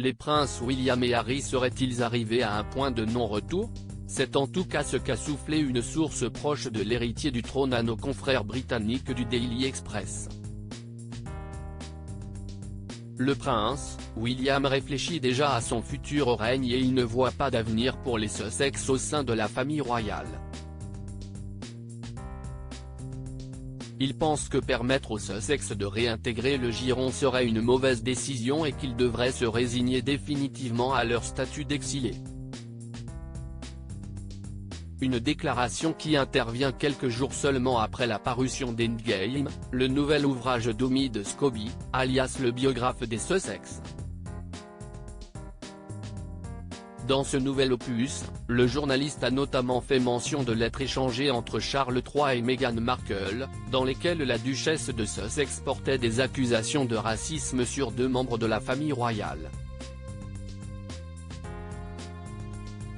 Les princes William et Harry seraient-ils arrivés à un point de non-retour? C'est en tout cas ce qu'a soufflé une source proche de l'héritier du trône à nos confrères britanniques du Daily Express. Le prince, William réfléchit déjà à son futur règne et il ne voit pas d'avenir pour les Sussex au sein de la famille royale. Il pense que permettre aux Sussex de réintégrer le giron serait une mauvaise décision et qu'ils devraient se résigner définitivement à leur statut d'exilés. Une déclaration qui intervient quelques jours seulement après la parution d'Endgame, le nouvel ouvrage d'Omid Scobie, alias le biographe des Sussex. Dans ce nouvel opus, le journaliste a notamment fait mention de lettres échangées entre Charles III et Meghan Markle, dans lesquelles la duchesse de Sussex portait des accusations de racisme sur deux membres de la famille royale.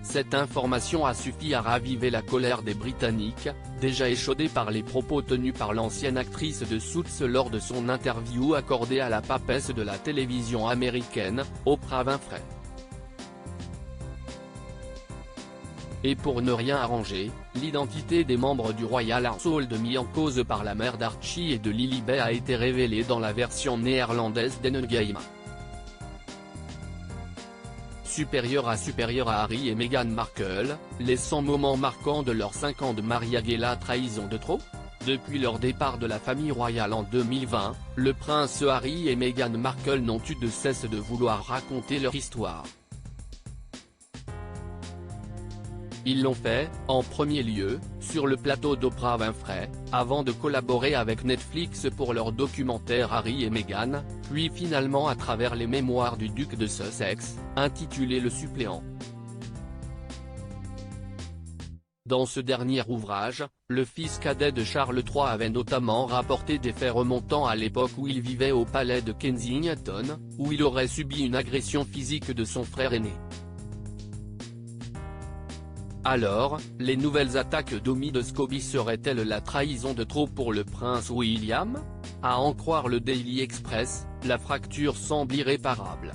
Cette information a suffi à raviver la colère des Britanniques, déjà échaudés par les propos tenus par l'ancienne actrice de Suits lors de son interview accordée à la papesse de la télévision américaine, Oprah Winfrey. Et pour ne rien arranger, l'identité des membres du Royal Household mis en cause par la mère d'Archie et de Lilibet a été révélée dans la version néerlandaise d'Endgame. Supérieur à Harry et Meghan Markle, les 100 moments marquants de leurs 5 ans de mariage et la trahison de trop? Depuis leur départ de la famille royale en 2020, le prince Harry et Meghan Markle n'ont eu de cesse de vouloir raconter leur histoire. Ils l'ont fait, en premier lieu, sur le plateau d'Oprah Winfrey, avant de collaborer avec Netflix pour leur documentaire Harry et Meghan, puis finalement à travers les mémoires du duc de Sussex, intitulé Le Suppléant. Dans ce dernier ouvrage, le fils cadet de Charles III avait notamment rapporté des faits remontant à l'époque où il vivait au palais de Kensington, où il aurait subi une agression physique de son frère aîné. Alors, les nouvelles attaques d'Omid Scobie seraient-elles la trahison de trop pour le prince William? À en croire le Daily Express, la fracture semble irréparable.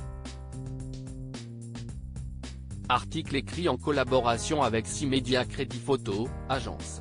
Article écrit en collaboration avec 6 Media Crédit Photo, agence.